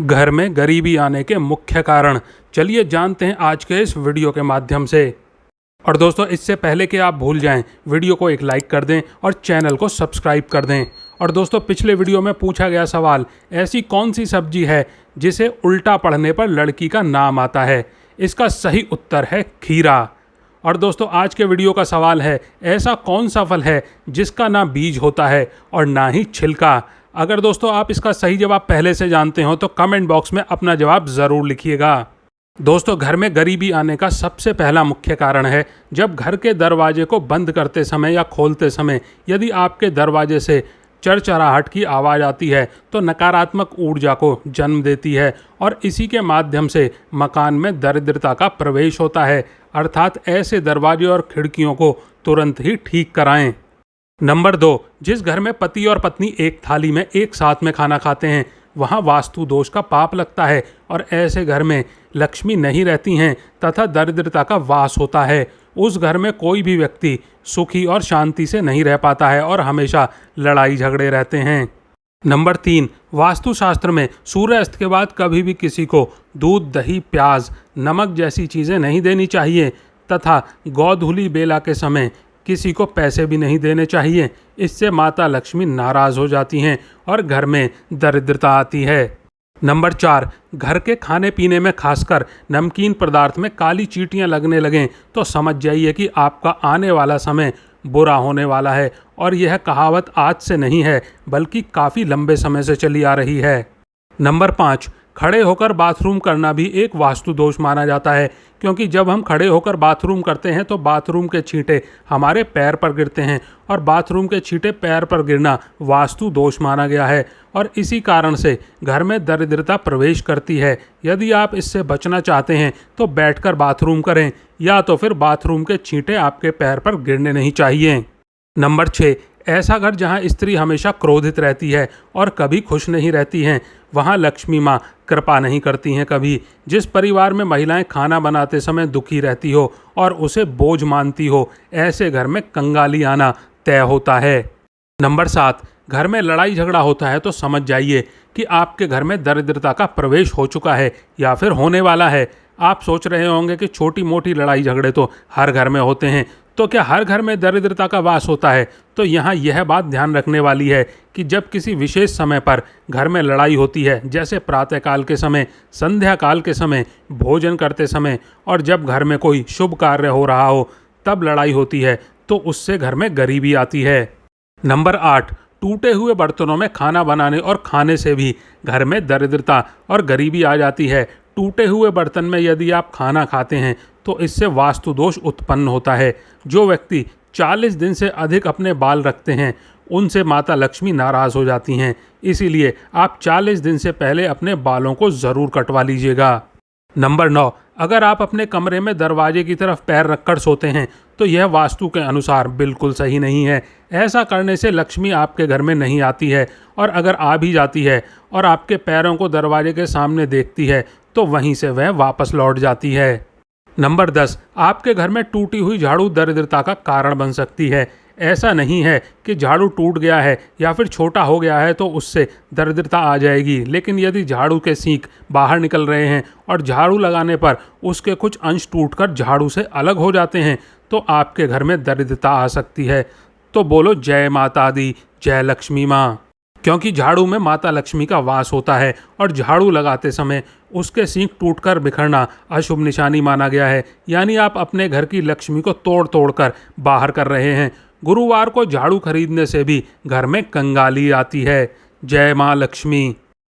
घर में गरीबी आने के मुख्य कारण चलिए जानते हैं आज के इस वीडियो के माध्यम से। और दोस्तों, इससे पहले कि आप भूल जाएं, वीडियो को एक लाइक कर दें और चैनल को सब्सक्राइब कर दें। और दोस्तों, पिछले वीडियो में पूछा गया सवाल, ऐसी कौन सी सब्जी है जिसे उल्टा पढ़ने पर लड़की का नाम आता है? इसका सही उत्तर है खीरा। और दोस्तों, आज के वीडियो का सवाल है, ऐसा कौन सा फल है जिसका ना बीज होता है और ना ही छिलका? अगर दोस्तों आप इसका सही जवाब पहले से जानते हो तो कमेंट बॉक्स में अपना जवाब ज़रूर लिखिएगा। दोस्तों, घर में गरीबी आने का सबसे पहला मुख्य कारण है जब घर के दरवाजे को बंद करते समय या खोलते समय यदि आपके दरवाजे से चरचराहट की आवाज़ आती है तो नकारात्मक ऊर्जा को जन्म देती है और इसी के माध्यम से मकान में दरिद्रता का प्रवेश होता है। अर्थात ऐसे दरवाजे और खिड़कियों को तुरंत ही ठीक कराएं। नंबर 2, जिस घर में पति और पत्नी एक थाली में एक साथ में खाना खाते हैं वहाँ वास्तु दोष का पाप लगता है और ऐसे घर में लक्ष्मी नहीं रहती हैं तथा दरिद्रता का वास होता है। उस घर में कोई भी व्यक्ति सुखी और शांति से नहीं रह पाता है और हमेशा लड़ाई झगड़े रहते हैं। नंबर 3, वास्तुशास्त्र में सूर्यास्त के बाद कभी भी किसी को दूध, दही, प्याज, नमक जैसी चीज़ें नहीं देनी चाहिए तथा गोधूली बेला के समय किसी को पैसे भी नहीं देने चाहिए। इससे माता लक्ष्मी नाराज़ हो जाती हैं और घर में दरिद्रता आती है। नंबर 4, घर के खाने पीने में खासकर नमकीन पदार्थ में काली चींटियां लगने लगें तो समझ जाइए कि आपका आने वाला समय बुरा होने वाला है। और यह कहावत आज से नहीं है बल्कि काफ़ी लंबे समय से चली आ रही है। नंबर 5, खड़े होकर बाथरूम करना भी एक वास्तु दोष माना जाता है, क्योंकि जब हम खड़े होकर बाथरूम करते हैं तो बाथरूम के छींटे हमारे पैर पर गिरते हैं और बाथरूम के छींटे पैर पर गिरना वास्तु दोष माना गया है और इसी कारण से घर में दरिद्रता प्रवेश करती है। यदि आप इससे बचना चाहते हैं तो बैठकर बाथरूम करें या तो फिर बाथरूम के छींटे आपके पैर पर गिरने नहीं चाहिए। नंबर 6, ऐसा घर जहां स्त्री हमेशा क्रोधित रहती है और कभी खुश नहीं रहती हैं वहां लक्ष्मी माँ कृपा नहीं करती हैं कभी। जिस परिवार में महिलाएं खाना बनाते समय दुखी रहती हो और उसे बोझ मानती हो, ऐसे घर में कंगाली आना तय होता है। नंबर 7, घर में लड़ाई झगड़ा होता है तो समझ जाइए कि आपके घर में दरिद्रता का प्रवेश हो चुका है या फिर होने वाला है। आप सोच रहे होंगे कि छोटी मोटी लड़ाई झगड़े तो हर घर में होते हैं, तो क्या हर घर में दरिद्रता का वास होता है? तो यहाँ यह बात ध्यान रखने वाली है कि जब किसी विशेष समय पर घर में लड़ाई होती है, जैसे प्रातःकाल के समय, संध्या काल के समय, भोजन करते समय और जब घर में कोई शुभ कार्य हो रहा हो, तब लड़ाई होती है तो उससे घर में गरीबी आती है। नंबर 8, टूटे हुए बर्तनों में खाना बनाने और खाने से भी घर में दरिद्रता और गरीबी आ जाती है। टूटे हुए बर्तन में यदि आप खाना खाते हैं तो इससे वास्तु दोष उत्पन्न होता है। जो व्यक्ति 40 दिन से अधिक अपने बाल रखते हैं उनसे माता लक्ष्मी नाराज़ हो जाती हैं। इसीलिए आप 40 दिन से पहले अपने बालों को ज़रूर कटवा लीजिएगा। नंबर 9, अगर आप अपने कमरे में दरवाजे की तरफ पैर रखकर सोते हैं तो यह वास्तु के अनुसार बिल्कुल सही नहीं है। ऐसा करने से लक्ष्मी आपके घर में नहीं आती है और अगर आ भी जाती है और आपके पैरों को दरवाजे के सामने देखती है तो वहीं से वह वापस लौट जाती है। नंबर 10, आपके घर में टूटी हुई झाड़ू दरिद्रता का कारण बन सकती है। ऐसा नहीं है कि झाड़ू टूट गया है या फिर छोटा हो गया है तो उससे दरिद्रता आ जाएगी, लेकिन यदि झाड़ू के सींग बाहर निकल रहे हैं और झाड़ू लगाने पर उसके कुछ अंश टूटकर झाड़ू से अलग हो जाते हैं तो आपके घर में दरिद्रता आ सकती है। तो बोलो जय माता दी, जय लक्ष्मी माँ, क्योंकि झाड़ू में माता लक्ष्मी का वास होता है और झाड़ू लगाते समय उसके सींग टूटकर बिखरना अशुभ निशानी माना गया है, यानी आप अपने घर की लक्ष्मी को तोड़ तोड़ कर बाहर कर रहे हैं। गुरुवार को झाड़ू खरीदने से भी घर में कंगाली आती है। जय माँ लक्ष्मी।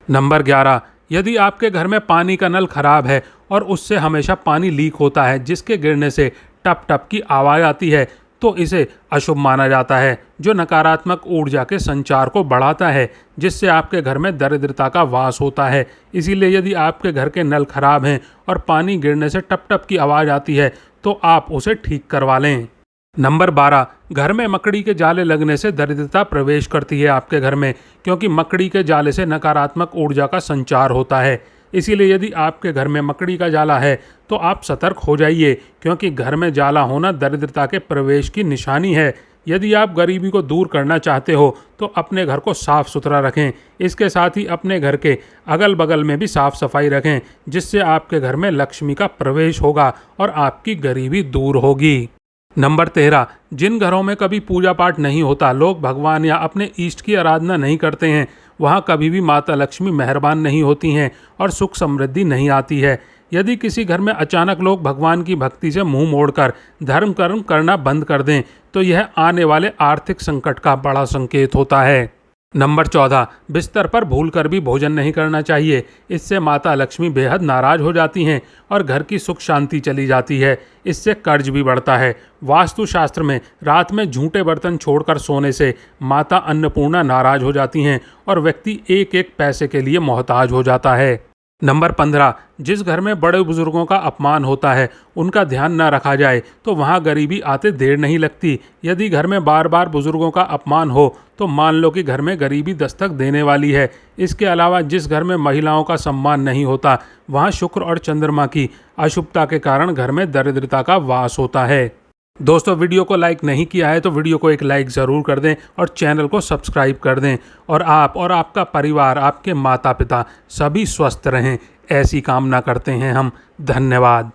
नंबर 11, यदि आपके घर में पानी का नल खराब है और उससे हमेशा पानी लीक होता है जिसके गिरने से टप टप की आवाज़ आती है तो इसे अशुभ माना जाता है, जो नकारात्मक ऊर्जा के संचार को बढ़ाता है जिससे आपके घर में दरिद्रता का वास होता है। इसीलिए यदि आपके घर के नल खराब हैं और पानी गिरने से टप टप की आवाज़ आती है तो आप उसे ठीक करवा लें। नंबर 12, घर में मकड़ी के जाले लगने से दरिद्रता प्रवेश करती है आपके घर में, क्योंकि मकड़ी के जाले से नकारात्मक ऊर्जा का संचार होता है। इसीलिए यदि आपके घर में मकड़ी का जाला है तो आप सतर्क हो जाइए, क्योंकि घर में जाला होना दरिद्रता के प्रवेश की निशानी है। यदि आप गरीबी को दूर करना चाहते हो तो अपने घर को साफ सुथरा रखें। इसके साथ ही अपने घर के अगल बगल में भी साफ सफाई रखें, जिससे आपके घर में लक्ष्मी का प्रवेश होगा और आपकी गरीबी दूर होगी। नंबर 13, जिन घरों में कभी पूजा पाठ नहीं होता, लोग भगवान या अपने इष्ट की आराधना नहीं करते हैं, वहाँ कभी भी माता लक्ष्मी मेहरबान नहीं होती हैं और सुख समृद्धि नहीं आती है। यदि किसी घर में अचानक लोग भगवान की भक्ति से मुंह मोड़कर धर्म कर्म करना बंद कर दें तो यह आने वाले आर्थिक संकट का बड़ा संकेत होता है। नंबर 14, बिस्तर पर भूलकर भी भोजन नहीं करना चाहिए। इससे माता लक्ष्मी बेहद नाराज हो जाती हैं और घर की सुख शांति चली जाती है। इससे कर्ज भी बढ़ता है। वास्तुशास्त्र में रात में झूठे बर्तन छोड़कर सोने से माता अन्नपूर्णा नाराज हो जाती हैं और व्यक्ति एक एक पैसे के लिए मोहताज हो जाता है। नंबर 15, जिस घर में बड़े बुजुर्गों का अपमान होता है, उनका ध्यान न रखा जाए तो वहाँ गरीबी आते देर नहीं लगती। यदि घर में बार बार बुजुर्गों का अपमान हो तो मान लो कि घर में गरीबी दस्तक देने वाली है। इसके अलावा जिस घर में महिलाओं का सम्मान नहीं होता, वहाँ शुक्र और चंद्रमा की अशुभता के कारण घर में दरिद्रता का वास होता है। दोस्तों, वीडियो को लाइक नहीं किया है तो वीडियो को एक लाइक ज़रूर कर दें और चैनल को सब्सक्राइब कर दें। और आप और आपका परिवार, आपके माता पिता सभी स्वस्थ रहें, ऐसी कामना करते हैं हम। धन्यवाद।